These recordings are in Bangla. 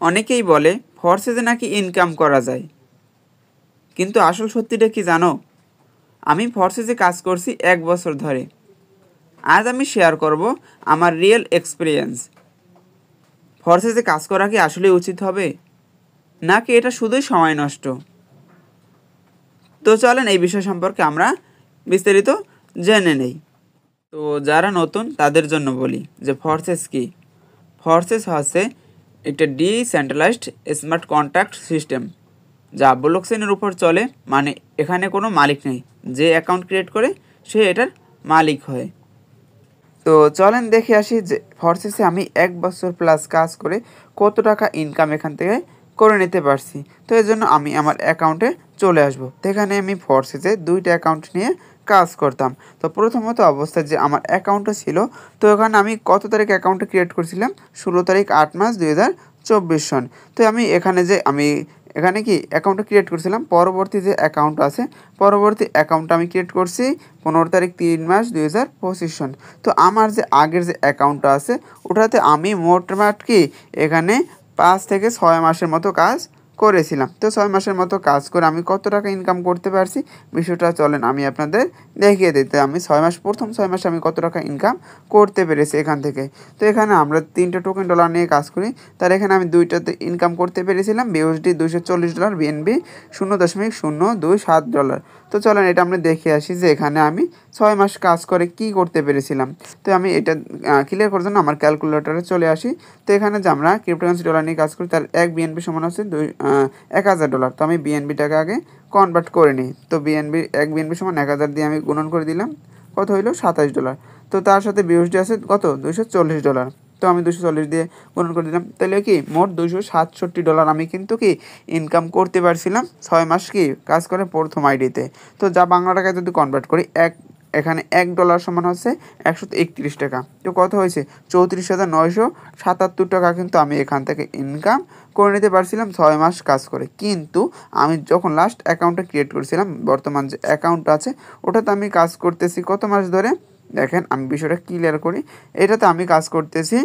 অনেকেই বলে ফরসেজে নাকি ইনকাম করা যায়, কিন্তু আসল সত্যিটা কি জানো? আমি ফরসেজে কাজ করছি 1 বছর ধরে। আজ আমি শেয়ার করব আমার রিয়েল এক্সপিরিয়েন্স। ফরসেজে কাজ করা কি আসলে উচিত হবে, নাকি এটা শুধুই সময় নষ্ট? তো চলেন এই বিষয় সম্পর্কে আমরা বিস্তারিত জেনে নেই। তো যারা নতুন তাদের জন্য বলি যে ফরসেস কি। ফরসেস হচ্ছে একটা ডিসেন্ট্রালাইজড স্মার্ট কন্ট্রাক্ট সিস্টেম, যা ব্লকচেনের উপর চলে। মানে এখানে কোনো মালিক নেই, যে অ্যাকাউন্ট ক্রিয়েট করে সে এটার মালিক হয়। তো চলেন দেখে আসি যে ফরসেসে আমি 1 বছর প্লাস কাজ করে কত টাকা ইনকাম এখান থেকে করে নিতে পারছি। তো এর জন্য আমি আমার অ্যাকাউন্টে চলে আসবো। তো এখানে আমি ফরসেসে 2টা অ্যাকাউন্ট নিয়ে কাজ করতাম। তো প্রথমত অবস্থায় যে আমার অ্যাকাউন্টটা ছিল, তো এখানে আমি কত তারিখ অ্যাকাউন্টটা ক্রিয়েট করেছিলাম, 16 তারিখ 8 মাস 2024 সন। তো আমি এখানে কি অ্যাকাউন্টটা ক্রিয়েট করেছিলাম। পরবর্তী যে অ্যাকাউন্ট আছে, পরবর্তী অ্যাকাউন্টটা আমি ক্রিয়েট করছি 15 তারিখ 3 মাস 2025 সন। তো আমার যে আগের যে অ্যাকাউন্টটা আছে ওটাতে আমি মোটমাট কি এখানে 5 থেকে 6 মাসের মতো কাজ করেছিলাম। তো 6 মাসের মতো কাজ করে আমি কত টাকা ইনকাম করতে পারছি বিষয়টা চলেন আমি আপনাদের দেখিয়ে দিতে। আমি 6 মাস, প্রথম 6 মাসে আমি কত টাকা ইনকাম করতে পেরেছি এখান থেকে। তো এখানে আমরা 3টা টোকেন ডলার নিয়ে কাজ করি। তার এখানে আমি 2টাতে ইনকাম করতে পেরেছিলাম বিউএসডি $240, বিএনবি $0.027। তো চলেন এটা আমরা দেখে আসি যে এখানে আমি 6 মাস কাজ করে কি করতে পেরেছিলাম। তো আমি এটা ক্লিয়ার করার জন্য আমার ক্যালকুলেটরে চলে আসি। তো এখানে যে আমরা ক্রিপ্টোকারেন্সি ডলার নিয়ে কাজ করি, তার 1 বিএনবি সমান হচ্ছে $1000। তো আমি বিএনবিটাকে আগে কনভার্ট করে নিই। তো 1 বিএনবি সমান 1000 দিয়ে আমি গুণন করে দিলাম, কত হইলো $27। তো তার সাথে বিউএসডি আছে কত $240। তো আমি 240 দিয়ে গুণন করে দিলাম, তাহলে কি মোট $267 আমি কিন্তু কি ইনকাম করতে পারছিলাম 6 মাস কি কাজ করে প্রথম আইডিতে। তো যা বাংলা টাকায় যদি কনভার্ট করি, এখানে $1 সমান হচ্ছে 131 টাকা। তো কত হয়েছে 34,977 টাকা কিন্তু আমি এখান থেকে ইনকাম করে নিতে পারছিলাম 6 মাস কাজ করে। কিন্তু আমি যখন লাস্ট অ্যাকাউন্টটা ক্রিয়েট করেছিলাম, বর্তমান যে অ্যাকাউন্ট আছে ওটাতে আমি কাজ করতেছি কত মাস ধরে, দেখেন আমি বিষয়টা ক্লিয়ার করি। এটাতে আমি কাজ করতেছি,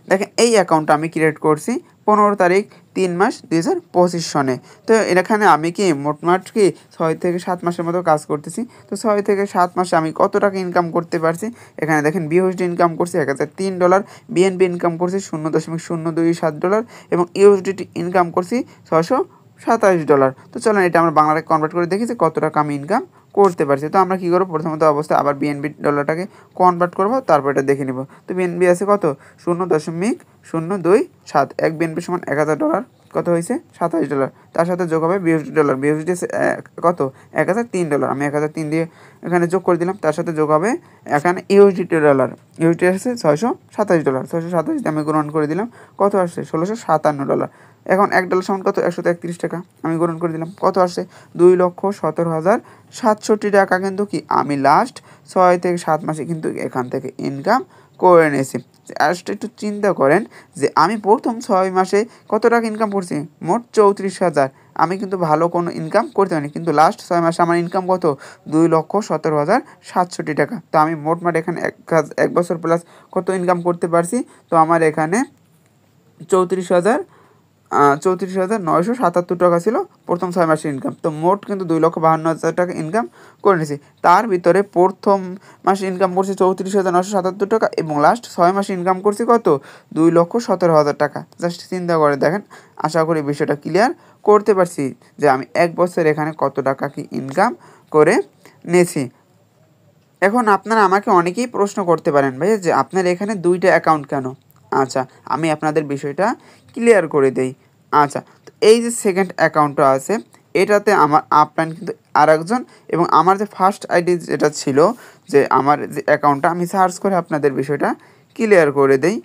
দেখেন এই অ্যাকাউন্টটা আমি ক্রিয়েট করছি 15 তারিখ 3 মাস 2025 সনে। তো এখানে আমি কি মোটমাট কি 6 থেকে 7 মাসের মতো কাজ করতেছি। তো 6 থেকে 7 মাসে আমি কত টাকা ইনকাম করতে পারছি, এখানে দেখেন বিউএসডি ইনকাম করছি $1003, বিএনবি ইনকাম করছি $0.027 এবং ইউএসডিটি ইনকাম করছি $627। তো চলেন এটা আমরা বাংলায় কনভার্ট করে দেখি যে কত টাকা আমি ইনকাম করতে পারছি। তো আমরা কী করবো, প্রথমত অবস্থায় আবার বিএনবি ডলারটাকে কনভার্ট করবো, তারপর এটা দেখে নিব। তো বিএনবি আছে কত 0.027, 1 বিএনবি সমান $1000, কত হয়েছে $27। তার সাথে যোগ হবে বিউএসডি ডলার, বিউএসডি কত $1003, আমি 1003 দিয়ে এখানে যোগ করে দিলাম। তার সাথে যোগ হবে এখানে ইউএসডিটি ডলার, ইউএসডি আসছে $627, 627 দিয়ে আমি গ্রহণ করে দিলাম, কত আসছে $1657। এখন $1 সমান কত 131 টাকা, আমি গ্রহণ করে দিলাম, কত আসছে 2,17,067 টাকা কিন্তু কি আমি লাস্ট 6 থেকে 7 মাসে কিন্তু এখান থেকে ইনকাম করে নিয়েছি। জাস্ট একটু চিন্তা করেন যে আমি প্রথম 6 মাসে কত টাকা ইনকাম করছি, মোট 34,000। আমি কিন্তু ভালো কোনো ইনকাম করতে পারিনি, কিন্তু লাস্ট 6 মাসে আমার ইনকাম কত 2,17,067 টাকা। তো আমি মোটমাট এখানে 1 বছর প্লাস কত ইনকাম করতে পারছি। তো আমার এখানে 34,977 টাকা ছিল প্রথম 6 মাসের ইনকাম। তো মোট কিন্তু 2,52,000 টাকা ইনকাম করে নিয়েছি। তার ভিতরে প্রথম মাসে ইনকাম করছি 34,977 টাকা এবং লাস্ট 6 মাসে ইনকাম করছি কত 2,17,000 টাকা। জাস্ট চিন্তা করে দেখেন। আশা করি বিষয়টা ক্লিয়ার করতে পারছি যে আমি 1 বছর এখানে কত টাকা কি ইনকাম করে নিয়েছি। এখন আপনারা আমাকে অনেকেই প্রশ্ন করতে পারেন, ভাই যে আপনার এখানে 2টা অ্যাকাউন্ট কেন? আচ্ছা, আমি আপনাদের বিষয়টা ক্লিয়ার করে দেই। আচ্ছা, তো এই যে সেকেন্ড অ্যাকাউন্টটা আছে এটাতে আমার আপলাইন কিন্তু আরেকজন, এবং আমার যে ফার্স্ট আইডি যেটা ছিল, যে আমার যে অ্যাকাউন্টটা, আমি সার্চ করে আপনাদের বিষয়টা ক্লিয়ার করে দেই।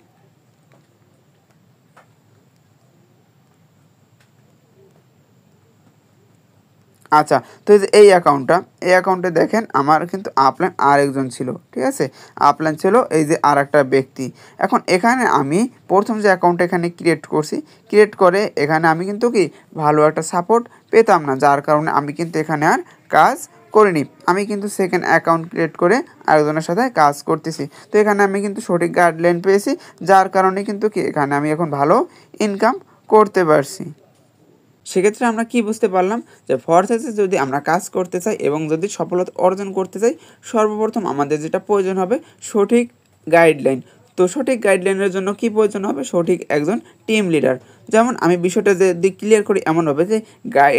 আচ্ছা, তো এই অ্যাকাউন্টে দেখেন আমার কিন্তু আপলাইন আরেকজন ছিল, ঠিক আছে, আপলাইন ছিল এই যে আর একটা ব্যক্তি। এখন এখানে আমি প্রথম যে অ্যাকাউন্টটা এখানে ক্রিয়েট করে এখানে আমি কিন্তু কি ভালো একটা সাপোর্ট পেতাম না, যার কারণে আমি কিন্তু এখানে আর কাজ করিনি, আমি কিন্তু সেকেন্ড অ্যাকাউন্ট ক্রিয়েট করে আরেকজনের সাথে কাজ করতেছি। তো এখানে আমি কিন্তু সঠিক গাইডলাইন পেয়েছি, যার কারণে কিন্তু কি এখানে আমি এখন ভালো ইনকাম করতে পারছি। সেক্ষেত্রে আমরা কি বুঝতে পারলাম যে ফরসেসে যদি আমরা কাজ করতে চাই এবং যদি সফলতা অর্জন করতে চাই, সর্বপ্রথম আমাদের যেটা প্রয়োজন হবে সঠিক গাইডলাইন। তো সঠিক গাইডলাইনের জন্য কি প্রয়োজন হবে? সঠিক একজন টিম লিডার। যেমন আমি বিষয়টা যদি ক্লিয়ার করি এমনভাবে যে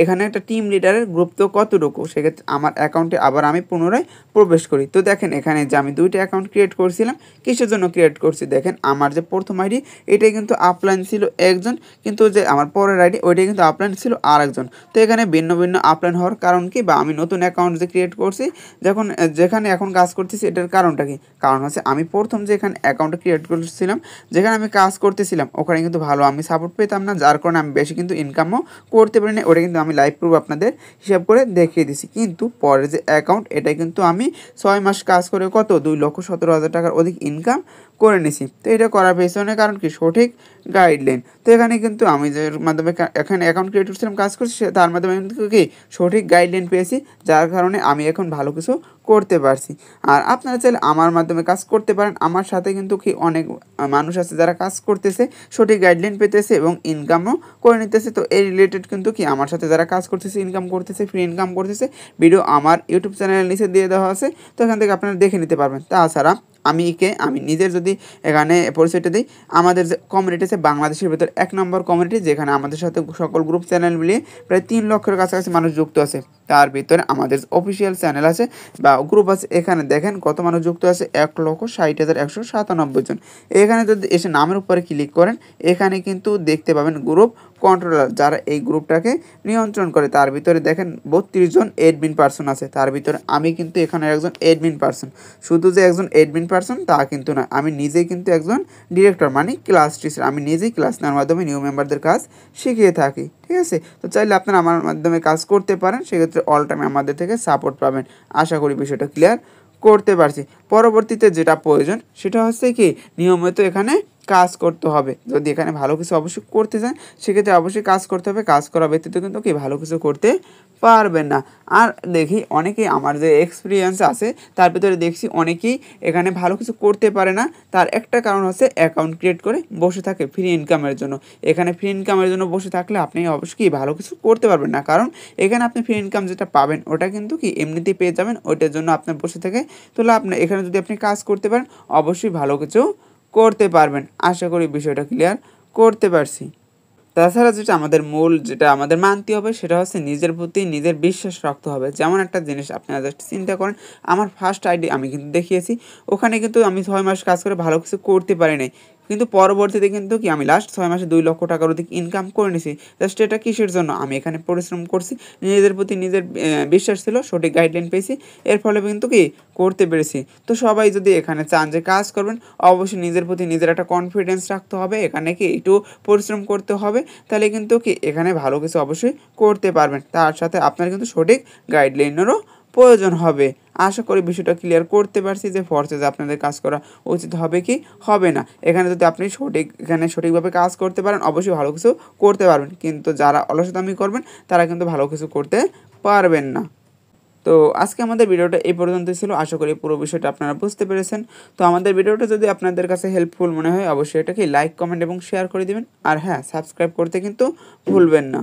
এখানে একটা টিম লিডারের গ্রুপ তো কতটুকু, সেক্ষেত্রে আমার অ্যাকাউন্টে আবার আমি পুনরায় প্রবেশ করি। তো দেখেন এখানে যে আমি 2টা অ্যাকাউন্ট ক্রিয়েট করছিলাম, কিসের জন্য ক্রিয়েট করছি? দেখেন আমার যে প্রথম আইডি এটাই কিন্তু আপলাইন ছিল একজন, কিন্তু যে আমার পরের আইডি ওইটাই কিন্তু আপলাইন ছিল আরেকজন। তো এখানে ভিন্ন ভিন্ন আপলাইন হওয়ার কারণ কি, বা আমি নতুন অ্যাকাউন্ট যে ক্রিয়েট করছি যেখানে এখন কাজ করতেছি, এটার কারণটা কি? কারণ হচ্ছে আমি প্রথম যে এখানে অ্যাকাউন্টটা ক্রিয়েট করেছিলাম, যেখানে আমি কাজ করতেছিলাম, ওখানে কিন্তু ভালো আমি সাপোর্ট পেতাম না, যার কারণে আমি বেশি কিন্তু ইনকামও করতে পারি না। ওটা কিন্তু আমি লাইভ প্রুফ আপনাদের হিসাব করে দেখিয়ে দিছি। কিন্তু পরের যে অ্যাকাউন্ট, এটা কিন্তু আমি 6 মাস কাজ করে কত 2,17,000 টাকার অধিক ইনকাম করে নিছি। তো এটা করার পেছনে কারণ কি? সঠিক গাইডলাইন। তো এখানে কিন্তু আমি যে মাধ্যমে এখানে অ্যাকাউন্ট ক্রিয়েট করছিলাম, কাজ করছি, তার মাধ্যমে কিন্তু কি সঠিক গাইডলাইন পেয়েছি, যার কারণে আমি এখন ভালো কিছু করতে পারছি। আর আপনারা চাইলে আমার মাধ্যমে কাজ করতে পারেন। আমার সাথে কিন্তু কি অনেক মানুষ আছে যারা কাজ করতেছে, সঠিক গাইডলাইন পেতেছে এবং ইনকামও করে নিতেছে। তো এই রিলেটেড কিন্তু কি আমার সাথে যারা কাজ করতেছে, ইনকাম করতেছে, ফ্রি ইনকাম করতেছে, ভিডিও আমার ইউটিউব চ্যানেলের নিচে দিয়ে দেওয়া আছে, তো এখান থেকে আপনারা দেখে নিতে পারবেন। তাছাড়া আমি নিজের যদি এখানে পরিচয়টা দিই, আমাদের যে কমিউনিটি আছে বাংলাদেশের ভেতর 1 নম্বর কমিউনিটি, যেখানে আমাদের সাথে সকল গ্রুপ চ্যানেল মিলিয়ে প্রায় 3 লক্ষের কাছাকাছি মানুষ যুক্ত আছে। তার ভিতরে আমাদের অফিসিয়াল চ্যানেল আছে বা গ্রুপ আছে, এখানে দেখেন কত মানুষ যুক্ত আছে, 1,60,197 জন। এখানে যদি এসে নামের উপরে ক্লিক করেন, এখানে কিন্তু দেখতে পাবেন গ্রুপ কন্ট্রোলার, যারা এই গ্রুপটাকে নিয়ন্ত্রণ করে। তার ভিতরে দেখেন 32 জন এডমিন পার্সন আছে, তার ভিতরে আমি কিন্তু এখানে একজন এডমিন পার্সন। শুধু যে একজন এডমিন পার্সন তা কিন্তু না, আমি নিজেই কিন্তু একজন ডিরেক্টর, মানে ক্লাস টিচার। আমি নিজেই ক্লাস নেওয়ার মাধ্যমে নিউ মেম্বারদের কাজ শিখিয়ে থাকি, ঠিক আছে? তো চাইলে আপনারা আমার মাধ্যমে কাজ করতে পারেন, সেক্ষেত্রে অল টাইম আমাদের থেকে সাপোর্ট পাবেন। আশা করি বিষয়টা ক্লিয়ার করতে পারছি। পরবর্তীতে যেটা প্রয়োজন সেটা হচ্ছে কি, নিয়মিত এখানে কাজ করতে হবে। যদি এখানে ভালো কিছু অবশ্যই করতে চান, সেক্ষেত্রে অবশ্যই কাজ করতে হবে। কাজ করা ব্যতীত কিন্তু কি ভালো কিছু করতে পারবেন না। আর দেখি অনেকেই আমার যে এক্সপিরিয়েন্স আছে, তার ভিতরে দেখছি অনেকেই এখানে ভালো কিছু করতে পারে না। তার একটা কারণ হচ্ছে অ্যাকাউন্ট ক্রিয়েট করে বসে থাকে ফ্রি ইনকামের জন্য। এখানে ফ্রি ইনকামের জন্য বসে থাকলে আপনি অবশ্যই কি ভালো কিছু করতে পারবেন না, কারণ এখানে আপনি ফ্রি ইনকাম যেটা পাবেন ওটা কিন্তু কি এমনিতেই পেয়ে যাবেন, ওইটার জন্য আপনার বসে থেকে তো লাভ নেই। এখানে যদি আপনি কাজ করতে পারেন, অবশ্যই ভালো কিছু করতে পারবেন। আশা করি বিষয়টা ক্লিয়ার করতে পারছি। তাছাড়া যেটা আমাদের মানতে হবে, সেটা হচ্ছে নিজের প্রতি নিজের বিশ্বাস রাখতে হবে। যেমন একটা জিনিস আপনারা জাস্ট চিন্তা করেন, আমার ফার্স্ট আইডি আমি কিন্তু দেখিয়েছি, ওখানে কিন্তু আমি 6 মাস কাজ করে ভালো কিছু করতে পারি নাই, কিন্তু পরবর্তীতে কিন্তু কি আমি লাস্ট 6 মাসে 2 লক্ষ টাকার অধিক ইনকাম করে নিয়েছি। জাস্ট এটা কিসের জন্য? আমি এখানে পরিশ্রম করছি, নিজেদের প্রতি নিজের বিশ্বাস ছিল, সঠিক গাইডলাইন পেয়েছি, এর ফলে কিন্তু কি করতে পেরেছি। তো সবাই যদি এখানে চান যে কাজ করবেন, অবশ্যই নিজের প্রতি নিজের একটা কনফিডেন্স রাখতে হবে, এখানে কি একটু পরিশ্রম করতে হবে, তাহলে কিন্তু কি এখানে ভালো কিছু অবশ্যই করতে পারবেন। তার সাথে আপনার কিন্তু সঠিক গাইডলাইনেরও প্রয়োজন হবে। আশা করি বিষয়টা ক্লিয়ার করতে পারছি যে ফরসেসে আপনাদের কাজ করা উচিত হবে কি হবে না। এখানে যদি আপনি সঠিকভাবে কাজ করতে পারেন, অবশ্যই ভালো কিছু করতে পারবেন, কিন্তু যারা অলসতামি করবেন তারা কিন্তু ভালো কিছু করতে পারবেন না। তো আজকে আমাদের ভিডিওটা এই পর্যন্তই ছিল। আশা করি পুরো বিষয়টা আপনারা বুঝতে পেরেছেন। তো আমাদের ভিডিওটা যদি আপনাদের কাছে হেল্পফুল মনে হয়, অবশ্যই এটাকে লাইক, কমেন্ট এবং শেয়ার করে দিবেন। আর হ্যাঁ, সাবস্ক্রাইব করতে কিন্তু ভুলবেন না।